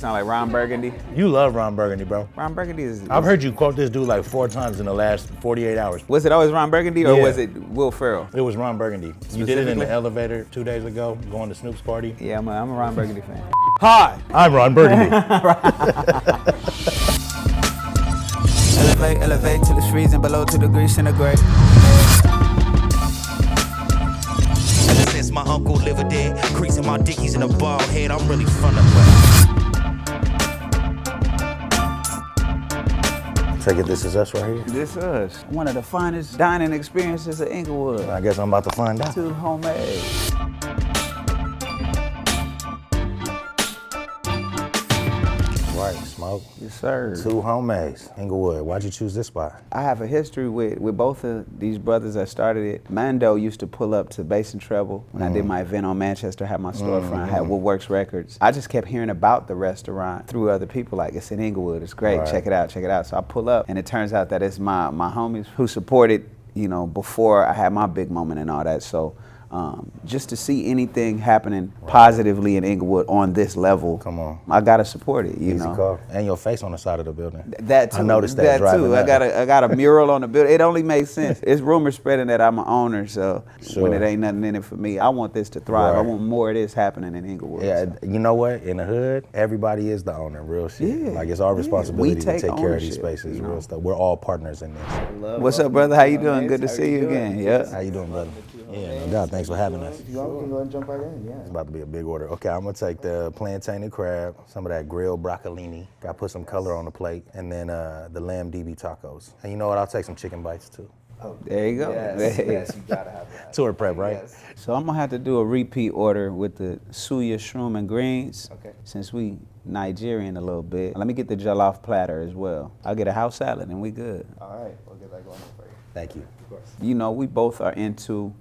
sound like Ron Burgundy. You love Ron Burgundy, bro. Ron Burgundy is... I've heard you quote this dude like 4 times in the last 48 hours. Was it always Ron Burgundy or Yeah. was it Will Ferrell? It was Ron Burgundy. You did it in the elevator 2 days ago, going to Snoop's party. Yeah, I'm a Ron Burgundy fan. Hi, I'm Ron Burgundy. Elevate, elevate till it's freezing below 2 degrees centigrade. Ever since my uncle lived there, creasing my dickies in a bald head, I'm really from the way. Take it, this is us right here. This is us. One of the finest dining experiences of Inglewood. I guess I'm about to find out. Two Hommés. Right, Smoke. Yes, sir. Two Hommés, Inglewood. Why'd you choose this spot? I have a history with both of these brothers that started it. Mando used to pull up to Bass and Treble when I did my event on Manchester, had my storefront, I had Woodworks Records. I just kept hearing about the restaurant through other people, like it's in Inglewood, it's great, Right. check it out, check it out. So I pull up and it turns out that it's my homies who supported, you know, before I had my big moment and all that. So just to see anything happening positively in Inglewood on this level, Come on. I gotta support it, you Easy know. call. And your face on the side of the building. That too. I noticed that driving too. up. I got a mural on the building. It only makes sense. It's rumor spreading that I'm an owner, so when it ain't nothing in it for me, I want this to thrive. Right. I want more of this happening in Inglewood. Yeah, so. you know what? In the hood, everybody is the owner, real shit. Yeah, Like it's our responsibility We to take take care of these ownership, spaces, you know? real stuff. We're all partners in this. What's up, brother? How you doing? Good to see you again. Yeah. How you doing, brother? Yeah, no doubt. Thanks for having us. If you want, we can go and jump right in, yeah. It's about to be a big order. Okay, I'm gonna take the plantain and crab, some of that grilled broccolini. Got to put some color on the plate, and then the lamb DB tacos. And you know what? I'll take some chicken bites too. There you go. Yes, you gotta have that. Tour prep, right? Yes. So I'm gonna have to do a repeat order with the suya, shroom, and greens. Okay. Since we Nigerian a little bit. Let me get the jollof platter as well. I'll get a house salad and we good. All right, we'll get that going for you. Thank you. Of course. You know, we both are into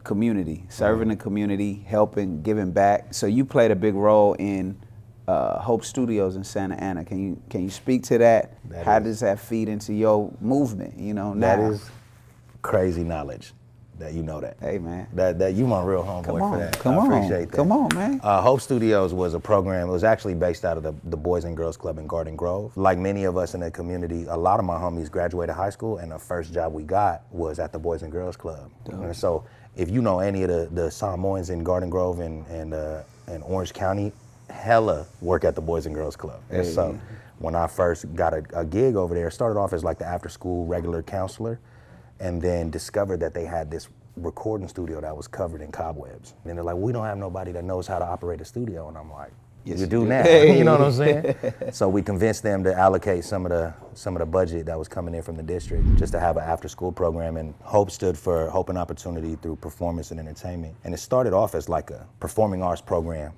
community, serving the community, helping, giving back. So you played a big role in Hope Studios in Santa Ana. Can you speak to that? How does that feed into your movement? You know, now. That is crazy knowledge that you know that. Hey, man. That you my real homeboy Come on, for that. come I on, appreciate that. come on, man. Hope Studios was a program. It was actually based out of the Boys and Girls Club in Garden Grove. Like many of us in the community, a lot of my homies graduated high school, and the first job we got was at the Boys and Girls Club. And so, if you know any of the Samoans in Garden Grove and Orange County, hella work at the Boys and Girls Club. And so, when I first got a gig over there, started off as like the after-school regular counselor, and then discovered that they had this recording studio that was covered in cobwebs. And they're like, we don't have nobody that knows how to operate a studio. And I'm like, you do now. You know what I'm saying? So we convinced them to allocate some of the budget that was coming in from the district just to have an after school program. And Hope stood for Hope and Opportunity through Performance and Entertainment. And it started off as like a performing arts program.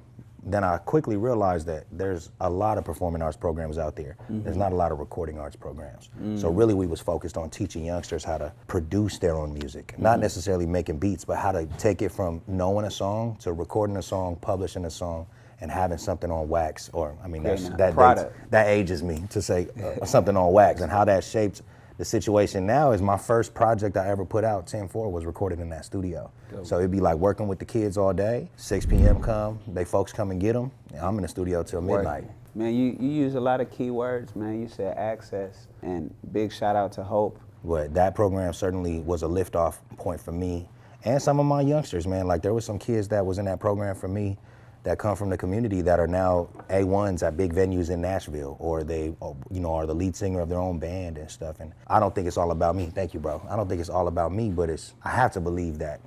Then I quickly realized that there's a lot of performing arts programs out there. There's not a lot of recording arts programs. So really we was focused on teaching youngsters how to produce their own music. Not necessarily making beats, but how to take it from knowing a song to recording a song, publishing a song, and having something on wax, or I mean, that ages me to say something on wax, and how that shaped the situation now is my first project I ever put out, 10-4, was recorded in that studio. Dope. So it'd be like working with the kids all day, 6 p.m. come, folks come and get them, and I'm in the studio till midnight. Man, you use a lot of key words, man. You said access, and big shout out to Hope. But that program certainly was a liftoff point for me and some of my youngsters, man. Like there was some kids that was in that program for me that come from the community that are now A1s at big venues in Nashville, or they, you know, are the lead singer of their own band and stuff. And I don't think it's all about me. Thank you, bro. I don't think it's all about me, but I have to believe that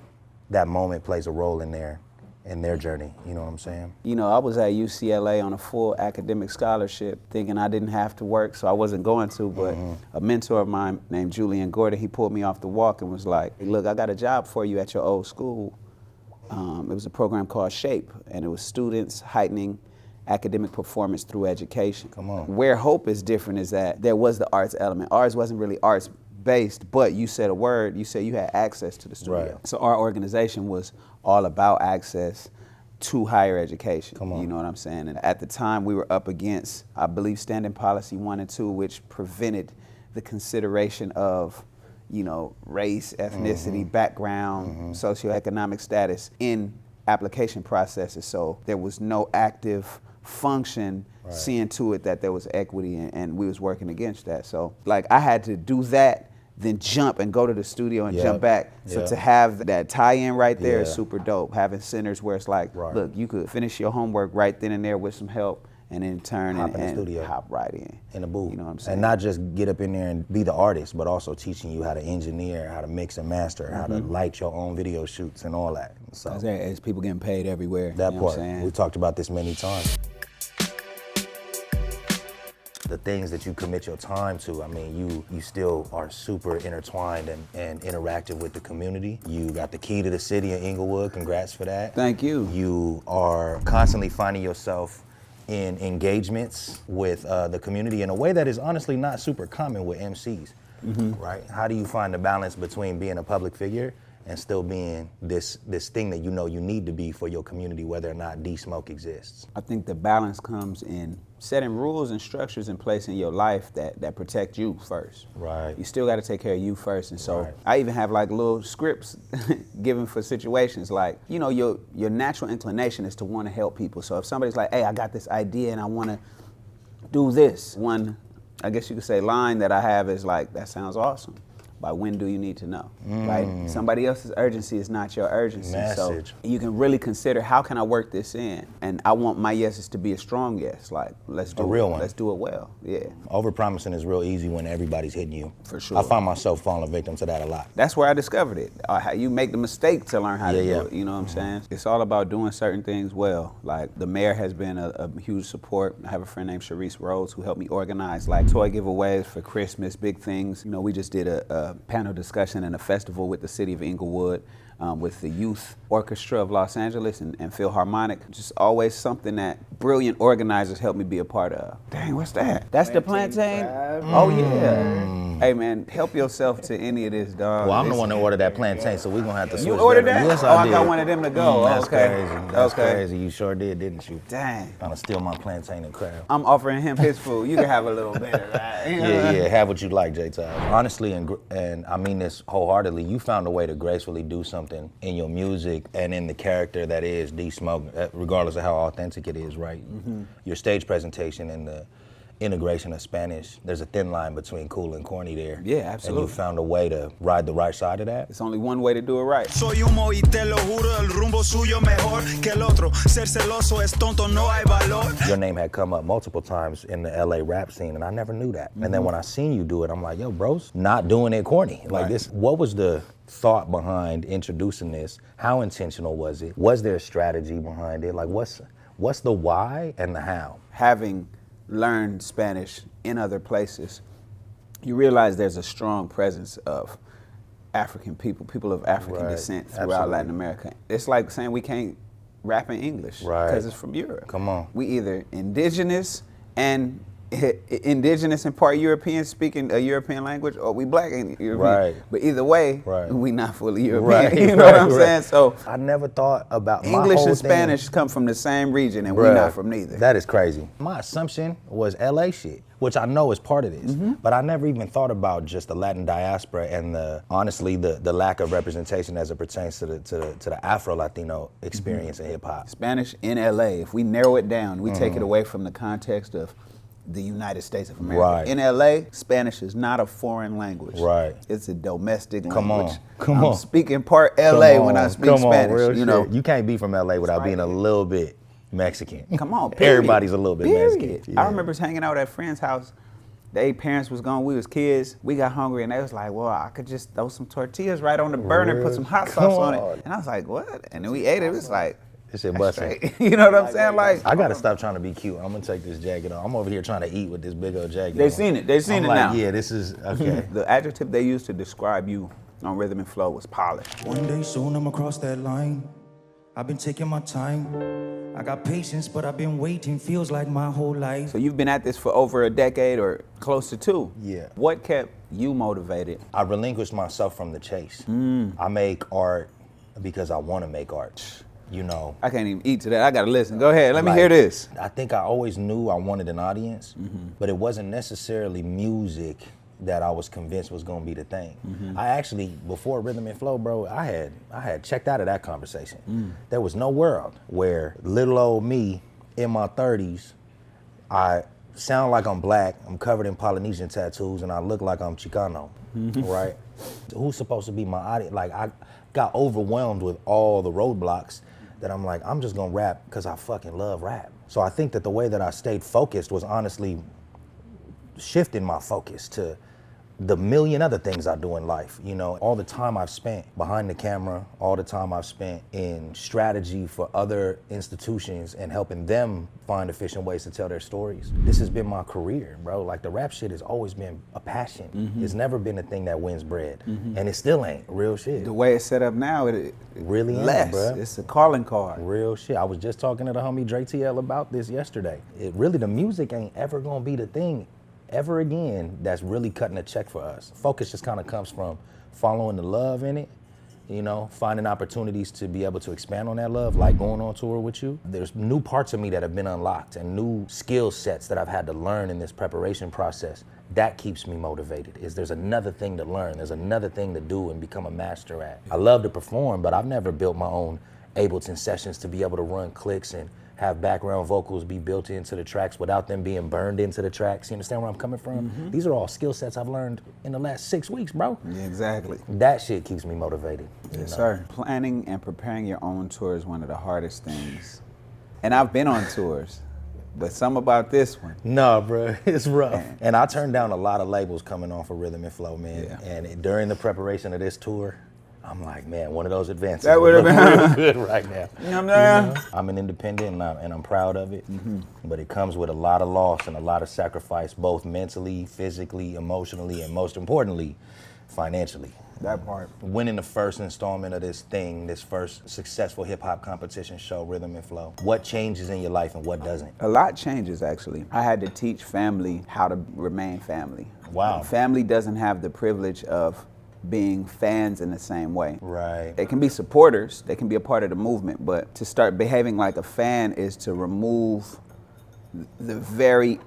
that moment plays a role in their journey. You know what I'm saying? You know, I was at UCLA on a full academic scholarship, thinking I didn't have to work, so I wasn't going to. But a mentor of mine named Julian Gordon, he pulled me off the walk and was like, hey, "Look, I got a job for you at your old school." It was a program called SHAPE, and it was students heightening academic performance through education. Come on. Where Hope is different is that there was the arts element. Ours wasn't really arts-based, but you said a word, you said you had access to the studio. Right. So our organization was all about access to higher education. Come on. You know what I'm saying? And at the time, we were up against, I believe, Standing Policy 1 and 2, which prevented the consideration of, you know, race, ethnicity, background, socioeconomic status in application processes. So there was no active function seeing to it that there was equity and we was working against that. So like I had to do that, then jump and go to the studio and jump back. So to have that tie-in right there is super dope. Having centers where it's like, look, you could finish your homework right then and there with some help and then turn hop in the studio. hop right in the booth. You know what I'm saying? And not just get up in there and be the artist, but also teaching you how to engineer, how to mix and master, how to light your own video shoots and all that. So there's people getting paid everywhere. That you know part, we talked about this many times. The things that you commit your time to, I mean, you still are super intertwined and interactive with the community. You got the key to the city of Inglewood, congrats for that. Thank you. You are constantly finding yourself in engagements with the community in a way that is honestly not super common with MCs, right? How do you find the balance between being a public figure and still being this thing that you know you need to be for your community, whether or not D-Smoke exists? I think the balance comes in setting rules and structures in place in your life that protect you first. Right. You still got to take care of you first. And so I even have like little scripts given for situations like, you know, your natural inclination is to want to help people. So if somebody's like, hey, I got this idea and I want to do this. One, I guess you could say, line that I have is like, that sounds awesome. By when do you need to know, right? Somebody else's urgency is not your urgency. Message. So you can really consider, how can I work this in? And I want my yeses to be a strong yes. Like, let's do a real one. Let's do it well, yeah. Over-promising is real easy when everybody's hitting you. For sure. I find myself falling victim to that a lot. That's where I discovered it. How you make the mistake to learn how to do it, you know what I'm saying? It's all about doing certain things well. Like, the mayor has been a huge support. I have a friend named Sharice Rhodes who helped me organize like toy giveaways for Christmas, big things. You know, we just did a panel discussion and a festival with the city of Inglewood, with the Youth Orchestra of Los Angeles and Philharmonic. Just always something that brilliant organizers helped me be a part of. Dang, what's that? That's the plantain? Oh yeah. Hey man, help yourself to any of this, dog. Well, I'm the one that ordered that plantain, so we're gonna have to switch. You ordered that? Yes, I did. got one of them to go. That's okay. crazy. That's crazy. You sure did, didn't you? Dang. Trying to steal my plantain and crab. I'm offering him his food. You can have a little bit of that. You know? Yeah, have what you like, J-Ty. Honestly, and I mean this wholeheartedly, you found a way to gracefully do something in your music and in the character that is D-Smoke, regardless of how authentic it is, right? Your stage presentation and the integration of Spanish, there's a thin line between cool and corny there. Yeah, absolutely. And you found a way to ride the right side of that. It's only one way to do it right. Soy humo y te lo juro, el rumbo suyo mejor que el otro. Ser celoso es tonto, no hay valor. Your name had come up multiple times in the LA rap scene, and I never knew that. And then when I seen you do it, I'm like, yo, bro's not doing it corny. Like this, what was the thought behind introducing this? How intentional was it? Was there a strategy behind it? Like what's the why and the how? Having learned Spanish in other places, you realize there's a strong presence of African people of African descent throughout Latin America. It's like saying we can't rap in English because it's from Europe. Come on. We either indigenous and part European, speaking a European language, or we black and European. Right. But either way, Right. we not fully European. Right, You know what I'm saying? So I never thought about my English whole and thing. Spanish come from the same region, and we're not from neither. That is crazy. My assumption was LA shit, which I know is part of this, but I never even thought about just the Latin diaspora and honestly the lack of representation as it pertains to the Afro-Latino experience in hip hop. Spanish in LA, if we narrow it down, we take it away from the context of the United States of America. Right. In LA, Spanish is not a foreign language. Right. It's a domestic Come on. language. Come I'm on. speaking part LA when I speak Spanish. Real you shit. know. You can't be from LA without being a little bit Mexican. Come on, period. Everybody's a little bit Mexican. Yeah. I remember hanging out at a friend's house. Their parents was gone, we was kids. We got hungry and they was like, well, I could just throw some tortillas right on the burner, put some hot sauce on it. And I was like, what? And then we ate it. It was like, This shit busting. straight. You know what I'm saying? Like, I gotta stop trying to be cute. I'm gonna take this jacket off. I'm over here trying to eat with this big old jacket. They on. seen it. They seen I'm it like, now. Yeah, this is okay. The adjective they used to describe you on Rhythm and Flow was polished. One day soon I'm across that line. I've been taking my time. I got patience, but I've been waiting. Feels like my whole life. So you've been at this for over a decade or close to 2. Yeah. What kept you motivated? I relinquished myself from the chase. I make art because I want to make art. You know. I can't even eat to that. I gotta listen. Go ahead. Let me Like, hear this. I think I always knew I wanted an audience, but it wasn't necessarily music that I was convinced was gonna be the thing. I actually, before Rhythm and Flow, bro, I had checked out of that conversation. There was no world where little old me in my 30s, I sound like I'm black, I'm covered in Polynesian tattoos, and I look like I'm Chicano, right? Who's supposed to be my audience? Like, I got overwhelmed with all the roadblocks that I'm like, I'm just gonna rap because I fucking love rap. So I think that the way that I stayed focused was honestly shifting my focus to the million other things I do in life. You know, all the time I've spent behind the camera, all the time I've spent in strategy for other institutions and helping them find efficient ways to tell their stories. This has been my career, bro. Like, the rap shit has always been a passion. It's never been a thing that wins bread. And it still ain't real shit. The way it's set up now, it Really ain't, less. bro. It's a calling card. Real shit. I was just talking to the homie Dre TL about this yesterday. It really, the music ain't ever gonna be the thing ever again that's really cutting a check for us. Focus just kind of comes from following the love in it, you know, finding opportunities to be able to expand on that love, like going on tour with you. There's new parts of me that have been unlocked and new skill sets that I've had to learn in this preparation process. That keeps me motivated, is there's another thing to learn, there's another thing to do and become a master at. I love to perform, but I've never built my own Ableton sessions to be able to run clicks and have background vocals be built into the tracks without them being burned into the tracks. You understand where I'm coming from? These are all skill sets I've learned in the last 6 weeks, bro. Yeah, exactly. That shit keeps me motivated. Yes, sir. Planning and preparing your own tour is one of the hardest things. And I've been on tours, but some about this one. No, bro, it's rough. And I turned down a lot of labels coming on for Rhythm and Flow, man. Yeah. And during the preparation of this tour, I'm like, man, one of those advances. That would have been real good right now. You know what I'm saying? I'm an independent and I'm proud of it, but it comes with a lot of loss and a lot of sacrifice, both mentally, physically, emotionally, and most importantly, financially. That part. Winning the first installment of this thing, this first successful hip hop competition show, Rhythm and Flow. What changes in your life and what doesn't? A lot changes, actually. I had to teach family how to remain family. Wow. Family doesn't have the privilege of being fans in the same way. Right. They can be supporters, they can be a part of the movement, but to start behaving like a fan is to remove the very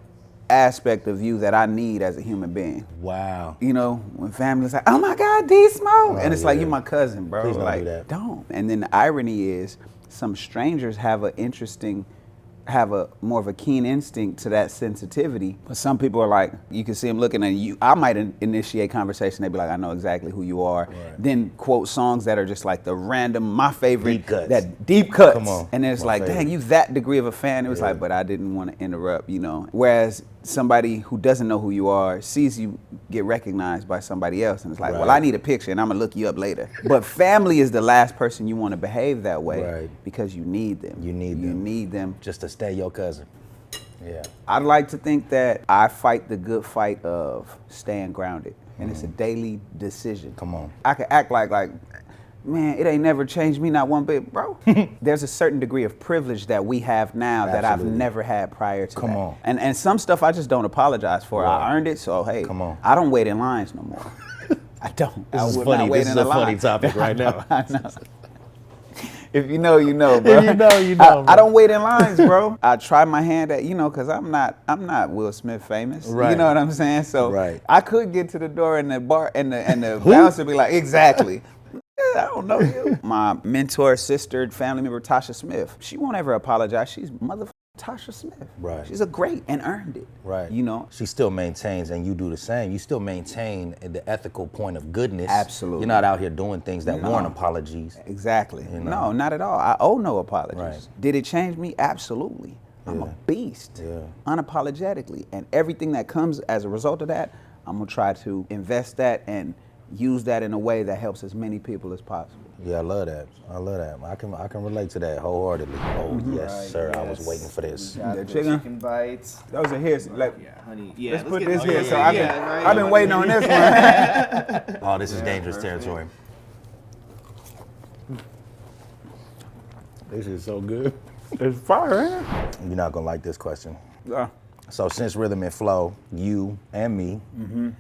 aspect of you that I need as a human being. Wow. You know, when family's like, oh my God, D-Smoke, and it's like, yeah. you're my cousin, bro. Please don't like, do that. don't. And then the irony is, some strangers have a more of a keen instinct to that sensitivity. But some people are like, you can see them looking at you. I might initiate conversation. They'd be like, I know exactly who you are. Right. Then quote songs that are just like the random, my favorite. Deep cuts. That deep cuts. Come on. And then it's My like, favorite. dang, you that degree of a fan. It was like, but I didn't want to interrupt, you know. Whereas somebody who doesn't know who you are sees you get recognized by somebody else and it's like, well, I need a picture and I'm gonna look you up later. But family is the last person you want to behave that way because you need them. You need them. Just to stay your cousin. Yeah. I'd like to think that I fight the good fight of staying grounded, and it's a daily decision. Come on. I could act like, man, it ain't never changed me not one bit, bro. There's a certain degree of privilege that we have now that I've never had prior to that. Come on. And some stuff I just don't apologize for. Right. I earned it, so hey, Come on. I don't wait in lines no more. I don't. This I is would funny. not wait This is in a funny topic right now. I know. If you know, you know, bro. If you know, you know, I don't wait in lines, bro. I try my hand at, cause I'm not Will Smith famous. Right. You know what I'm saying? So Right. I could get to the door and the bar and the bouncer be like, exactly. I don't know you. My mentor, sister, family member, Tasha Smith, she won't ever apologize. She's motherfucking Tasha Smith. Right. She's a great and earned it. Right. You know? She still maintains, and you do the same. You still maintain the ethical point of goodness. Absolutely. You're not out here doing things that warrant apologies. Exactly. You know? No, not at all. I owe no apologies. Right. Did it change me? Absolutely. I'm a beast. Yeah. Unapologetically. And everything that comes as a result of that, I'm going to try to invest that and use that in a way that helps as many people as possible. Yeah, I love that. I can relate to that wholeheartedly. Oh, yes, sir. I was waiting for this. Got The the chicken? chicken bites. Those are his. Like, Yeah, honey. Yeah, let's put get- this oh, here. yeah, So yeah, I've been waiting on this one. Oh, this is dangerous territory. This is so good. It's fire, ain't You're not gonna like this question. it? So since Rhythm and Flow, you and me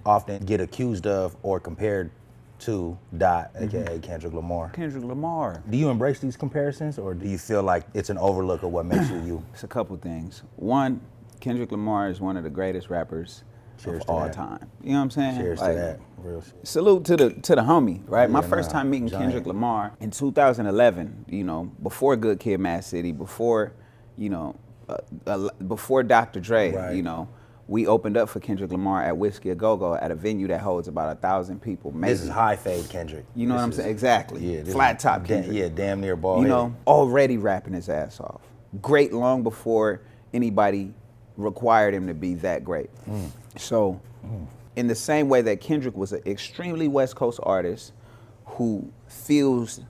often get accused of or compared to Dot, aka Kendrick Lamar. Kendrick Lamar. Do you embrace these comparisons, or do you feel like it's an overlook of what makes you you? It's a couple things. One, Kendrick Lamar is one of the greatest rappers Cheers of to all that. time. You know what I'm saying? Cheers Like, to that. Real shit. Salute to the homie, right? My Yeah, first nah, time meeting giant. Kendrick Lamar in 2011, before Good Kid, Mad City, before, before Dr. Dre, Right. you know, we opened up for Kendrick Lamar at Whiskey A Go-Go at a venue that holds about 1,000 people. Maybe. This is high fade Kendrick. You know what I'm saying? Exactly. Yeah, this Flat is top Kendrick. Yeah, damn near bald. You know, already rapping his ass off. Great long before anybody required him to be that great. So, in the same way that Kendrick was an extremely West Coast artist who feels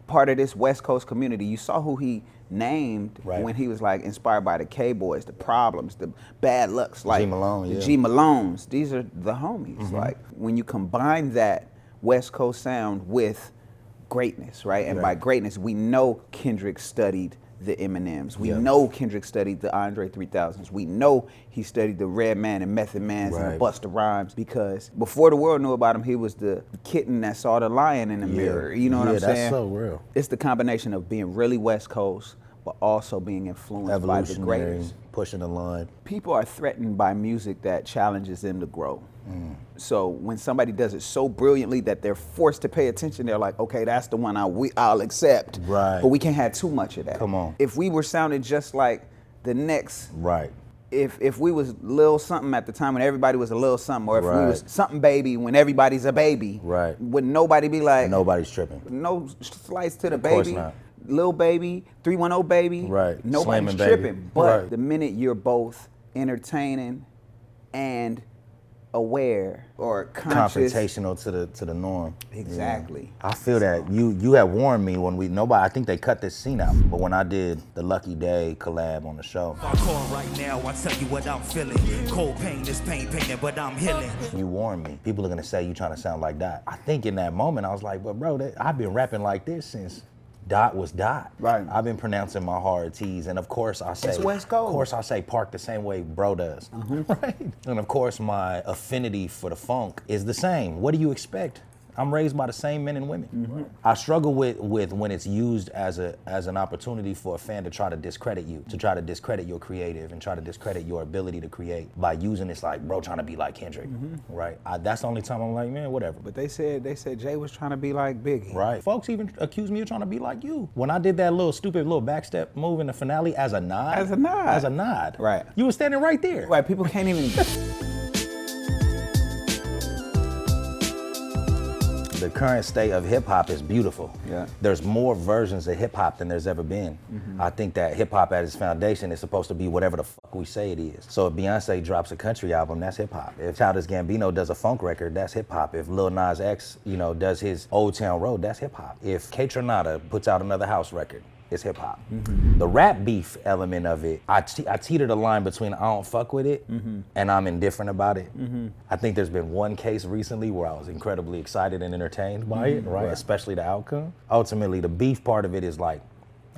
part of this West Coast community, you saw who he named when he was like inspired by the K-Boys, the Problems, the Bad Lucks, like G Malone, the yeah. G Malones. These are the homies. Like when you combine that West Coast sound with greatness, right? And by greatness, we know Kendrick studied the Eminems. We know Kendrick studied the Andre 3000s. We know he studied the Redman and Method Mans and the Busta Rhymes, because before the world knew about him, he was the kitten that saw the lion in the mirror. You know what I'm saying? Yeah, that's so real. It's the combination of being really West Coast, but also being influenced by the greatest. Pushing the line. People are threatened by music that challenges them to grow. So when somebody does it so brilliantly that they're forced to pay attention, they're like, okay, that's the one I'll accept. Right. But we can't have too much of that. Come on. If we were sounding just like the next, Right. if we was Lil Something at the time when everybody was a Lil Something, or if we Right. was Something Baby when everybody's a baby, Right. would nobody be like, Nobody's tripping. no slice to the Of course baby, not. Lil Baby, 310 Baby, Right. nobody's Slammin' Baby. tripping. But Right. the minute you're both entertaining and aware or conscious, Confrontational to the norm. exactly. I feel that you had warned me when I think they cut this scene out, but when I did the Lucky Day collab on the show, If I call right now, I tell you what I'm feeling. Cold pain is pain, but I'm healing. you warned me. People are gonna say you trying to sound like Dot. I think in that moment I was like, but bro, I've been rapping like this since Dot was Dot. Right. I've been pronouncing my hard T's, and of course I say, It's West Coast. Of course I say park the same way bro does. Right. And of course my affinity for the funk is the same. What do you expect? I'm raised by the same men and women. I struggle with when it's used as an opportunity for a fan to try to discredit you, to try to discredit your creative and try to discredit your ability to create by using this like bro trying to be like Kendrick, right? That's the only time I'm like, man, whatever. But they said Jay was trying to be like Biggie. Right. Folks even accused me of trying to be like you. When I did that little stupid little backstep move in the finale as a nod. As a nod. As a nod. Right. You were standing right there. Right, people can't even. The current state of hip hop is beautiful. Yeah. There's more versions of hip hop than there's ever been. I think that hip hop at its foundation is supposed to be whatever the fuck we say it is. So if Beyonce drops a country album, that's hip hop. If Childish Gambino does a funk record, that's hip hop. If Lil Nas X, does his Old Town Road, that's hip hop. If Kaytranada puts out another house record, it's hip hop. The rap beef element of it, I teetered a line between I don't fuck with it and I'm indifferent about it. I think there's been one case recently where I was incredibly excited and entertained by it, right? Especially the outcome. Ultimately, the beef part of it is like,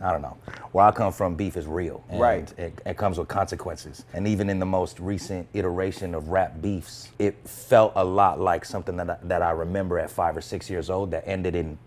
I don't know. Where I come from, beef is real. And Right. It comes with consequences. And even in the most recent iteration of rap beefs, it felt a lot like something that I remember at 5 or 6 years old that ended in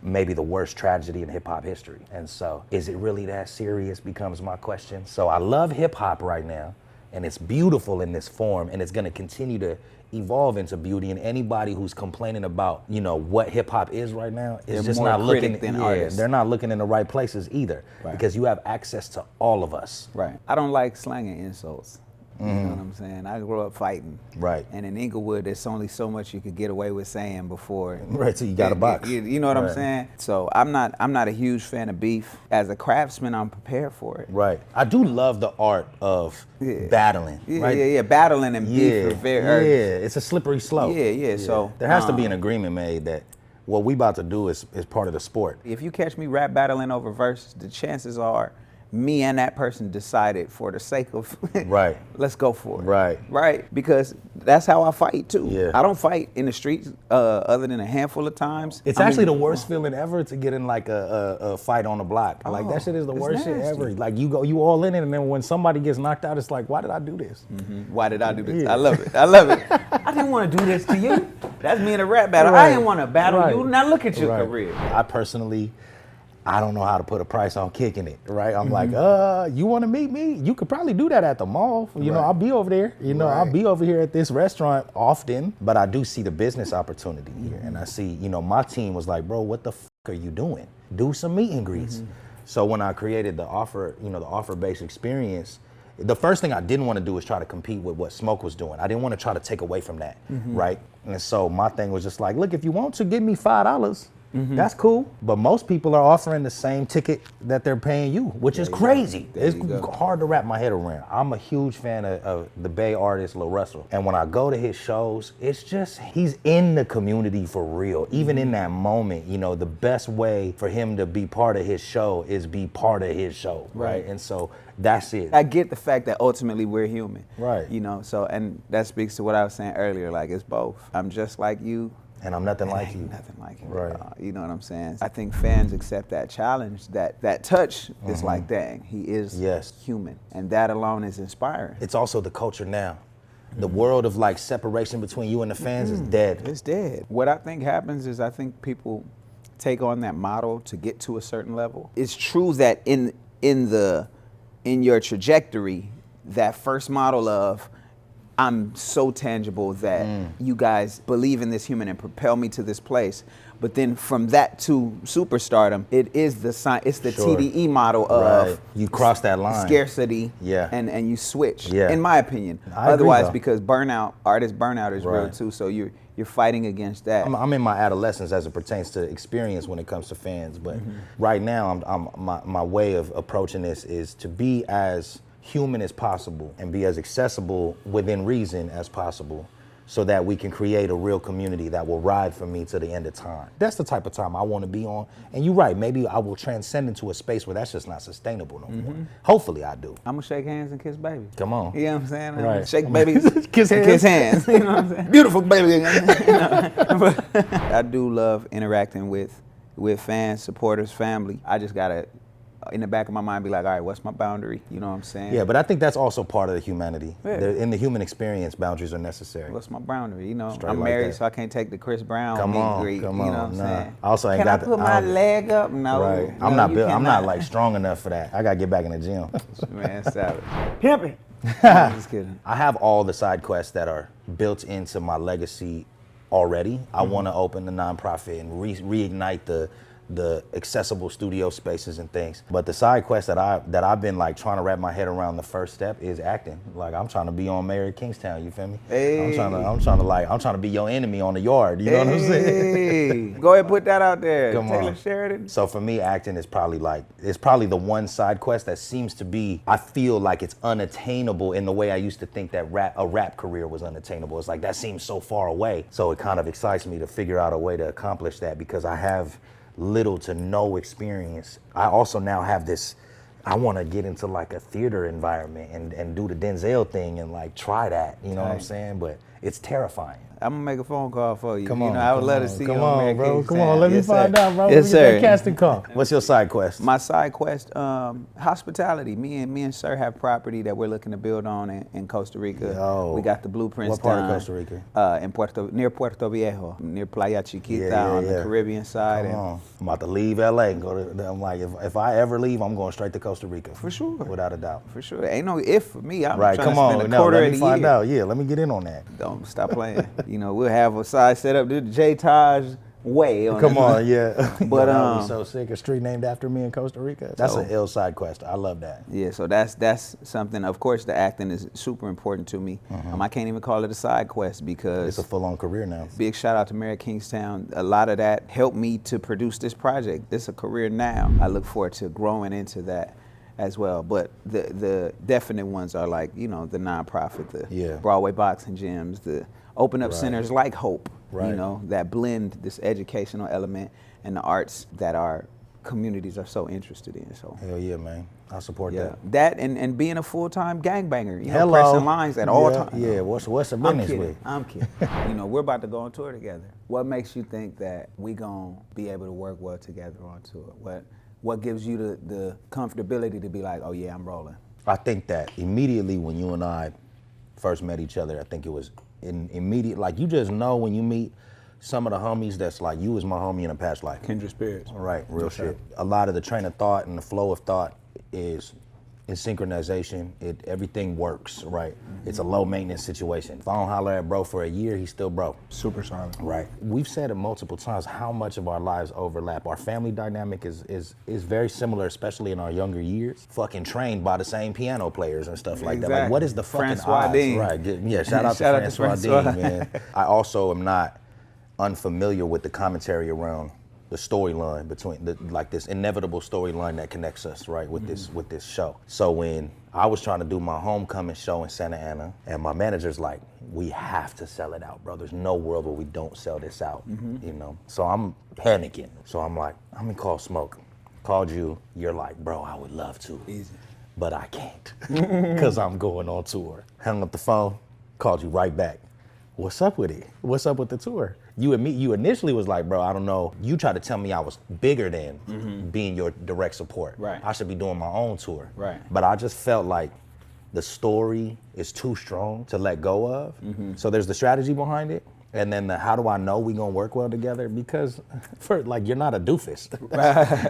maybe the worst tragedy in hip hop history. And so, is it really that serious becomes my question. So I love hip hop right now, and it's beautiful in this form, and it's gonna continue to evolve into beauty. And anybody who's complaining about, what hip hop is right now is They're just more not looking. critic than artists. They're not looking in the right places either, Right. because you have access to all of us. Right. I don't like slanging insults. You know what I'm saying? I grew up fighting. Right. And in Inglewood, there's only so much you could get away with saying before. Right, so you got a box. You know what I'm Right. saying? So I'm not a huge fan of beef. As a craftsman, I'm prepared for it. Right. I do love the art of battling. Yeah, right? yeah. Battling and beef are very. It's a slippery slope. Yeah. So there has to be an agreement made that what we about to do is part of the sport. If you catch me rap battling over verses, the chances are me and that person decided for the sake of Right. let's go for it. Right. Right. Because that's how I fight too. Yeah. I don't fight in the streets other than a handful of times. It's actually the worst feeling ever to get in like a fight on the block. Like that shit is the it's worst shit nasty. ever. Like you all in it, and then when somebody gets knocked out, it's like, why did I do this? Why did I do this? Yeah. I love it. I didn't want to do this to you. That's me in a rap battle. I didn't want to battle Right. you. Now look at your Right. career. I personally, I don't know how to put a price on kicking it, right? I'm like, you want to meet me? You could probably do that at the mall. I'll be over there. I'll be over here at this restaurant often. But I do see the business opportunity here. And I see, my team was like, bro, what the fuck are you doing? Do some meet and greets. So when I created the offer, the offer-based experience, the first thing I didn't want to do was try to compete with what Smoke was doing. I didn't want to try to take away from that, right? And so my thing was just like, look, if you want to give me $5, that's cool. But most people are offering the same ticket that they're paying you, which is crazy. It's hard to wrap my head around. I'm a huge fan of the Bay artist Lil Russell. And when I go to his shows, it's just, he's in the community for real. Even in that moment, the best way for him to be part of his show is be part of his show, right? And so that's it. I get the fact that ultimately we're human. Right. So, and that speaks to what I was saying earlier, like it's both. I'm just like you. And I'm nothing like you. Nothing like you. Right. You know what I'm saying? I think fans accept that challenge, that touch is like, dang, he is human. And that alone is inspiring. It's also the culture now. The world of like separation between you and the fans is dead. It's dead. What I think happens is I think people take on that model to get to a certain level. It's true that in your trajectory, that first model of I'm so tangible that you guys believe in this human and propel me to this place. But then from that to superstardom, it is the TDE model of you cross that line, scarcity, and you switch. In my opinion, I otherwise agree, because artist burnout is real too. So you're fighting against that. I'm in my adolescence as it pertains to experience when it comes to fans, but right now my way of approaching this is to be as human as possible and be as accessible within reason as possible, so that we can create a real community that will ride for me to the end of time. That's the type of time I want to be on. And you're right, maybe I will transcend into a space where that's just not sustainable no more. Hopefully I do. I'm gonna shake hands and kiss babies. Come on. You know what I'm saying? Right. Shake babies, kiss hands. Kiss hands. You know what I'm saying? Beautiful baby. I do love interacting with fans, supporters, family. I just gotta, in the back of my mind, be like, all right, what's my boundary? You know what I'm saying? Yeah, but I think that's also part of the humanity. In the human experience, boundaries are necessary. What's my boundary? I'm like married, that. so I can't take the Chris Brown Come meet on, and greet. come You know on, what I'm saying? I also ain't Can got I put my leg up? No. Right. No, I'm not you built. I'm not cannot. like strong enough for that. I gotta get back in the gym. Man, savage. Pimping. I'm just kidding. I have all the side quests that are built into my legacy already. I want to open the nonprofit and reignite the accessible studio spaces and things. But the side quest that I've been like trying to wrap my head around, the first step is acting. Like I'm trying to be on Mayor of Kingstown, you feel me? Hey. I'm trying to be your enemy on the yard, you know what I'm saying? Go ahead, put that out there. Come Taylor on. Sheridan. So for me, acting is probably the one side quest that seems to be, I feel like it's unattainable in the way I used to think that a rap career was unattainable. It's like that seems so far away. So it kind of excites me to figure out a way to accomplish that because I have little to no experience. I also now have this, I want to get into like a theater environment and do the Denzel thing and like try that, you know what I'm saying? But it's terrifying. I'm gonna make a phone call for you. Come on, I would love to see you on Mayor of bro. Kingstown. Come on, let me Yes, find sir. out, bro. Yes, Let me get that sir. casting call. What's your side quest? My side quest, hospitality. Me and Sir have property that we're looking to build on in Costa Rica. Yo. We got the blueprints What part done. of Costa Rica? Near Puerto Viejo, near Playa Chiquita Yeah, on yeah. the Caribbean side. Come on. I'm about to leave LA and go to, I'm like, if I ever leave, I'm going straight to Costa Rica. For sure. Without a doubt. For sure. Ain't no if for me. I'm Right, trying come to spend on. a No, quarter let of me the find year. out. Yeah, let me get in on that. Don't stop playing. We'll have a side set up, do the J-Taj way. Come on, yeah. But, that would be so sick. A street named after me in Costa Rica. That's an ill side quest. I love that. Yeah, so that's something. Of course, the acting is super important to me. I can't even call it a side quest because It's a full-on career now. big shout out to Mayor of Kingstown. A lot of that helped me to produce this project. It's a career now. I look forward to growing into that as well. But the definite ones are like, the nonprofit, the Broadway boxing gyms, the open up centers like Hope, that blend this educational element and the arts that our communities are so interested in. So Hell yeah, man. I support that. That and being a full-time gangbanger, Hello. pressing lines at all times. Yeah, what's the I'm business kidding. with? I'm kidding. We're about to go on tour together. What makes you think that we gonna be able to work well together on tour? What gives you the comfortability to be like, oh yeah, I'm rolling? I think that immediately when you and I first met each other, I think it was immediate, like you just know when you meet some of the homies that's like, you was my homie in a past life. Kindred spirits. Right, real shit. A lot of the train of thought and the flow of thought is in synchronization, everything works, right? It's a low maintenance situation. If I don't holler at bro for a year, he's still bro. Super solid. Right. We've said it multiple times how much of our lives overlap. Our family dynamic is very similar, especially in our younger years. Fucking trained by the same piano players and stuff like that. Like, what is the fucking Francois odds? Dean. Right. Yeah, shout out to Francois Dean, man. I also am not unfamiliar with the commentary around the storyline between this inevitable storyline that connects us, right, with this show. So when I was trying to do my homecoming show in Santa Ana, and my manager's like, we have to sell it out, bro. There's no world where we don't sell this out, you know? So I'm panicking. So I'm like, I'm gonna call Smoke. Called you, you're like, bro, I would love to. Easy. But I can't, because I'm going on tour. Hung up the phone, called you right back. What's up with it? What's up with the tour? You initially was like, bro, I don't know. You tried to tell me I was bigger than being your direct support. Right. I should be doing my own tour. Right. But I just felt like the story is too strong to let go of. So there's the strategy behind it. And then how do I know we gonna work well together? Because you're not a doofus,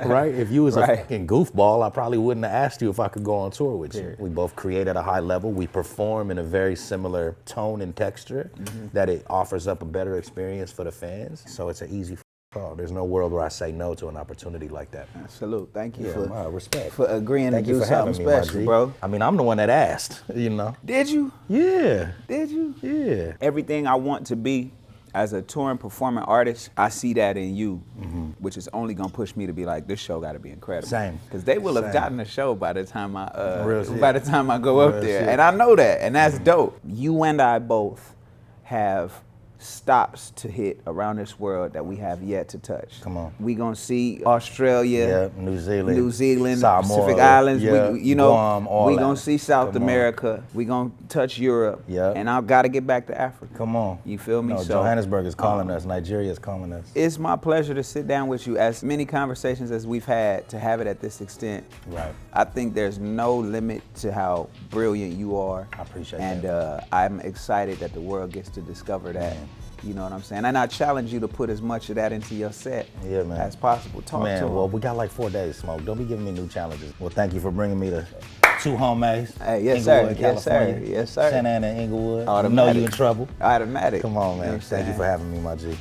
right? If you was a fucking goofball, I probably wouldn't have asked you if I could go on tour with you. We both create at a high level. We perform in a very similar tone and texture that it offers up a better experience for the fans. So it's an easy call. There's no world where I say no to an opportunity like that. Salute. Thank you respect. for agreeing Thank to you do for having something me, my special, G. bro. I mean, I'm the one that asked, you know? Did you? Yeah. Did you? Yeah. Everything I want to be as a touring performing artist, I see that in you, which is only gonna push me to be like, this show gotta be incredible. Same. Because they will have Same. gotten a show by the time I Real shit. go up Real there. shit. And I know that, and that's dope. You and I both have stops to hit around this world that we have yet to touch. Come on. We gonna see Australia, New Zealand, Samoa, Pacific Islands. yeah, Guam, all we that. gonna see South Come on. America. We gonna touch Europe. Yeah. And I gotta get back to Africa. Come on. You feel me? No, So, Johannesburg is calling us. Nigeria is calling us. it's my pleasure to sit down with you. As many conversations as we've had, to have it at this extent. Right. I think there's no limit to how brilliant you are. I appreciate and, that. I'm excited that the world gets to discover that. You know what I'm saying? And I challenge you to put as much of that into your set as possible. Talk to them. Well, we got like 4 days, Smoke. Don't be giving me new challenges. Well, thank you for bringing me to Two Hommés. Hey, yes, sir. Inglewood, Yes, sir. California. Yes, sir. Santa Ana, Inglewood. I know Automatic. you in trouble. Automatic. Come on, You know man. what I'm Thank you saying? for having me, my G.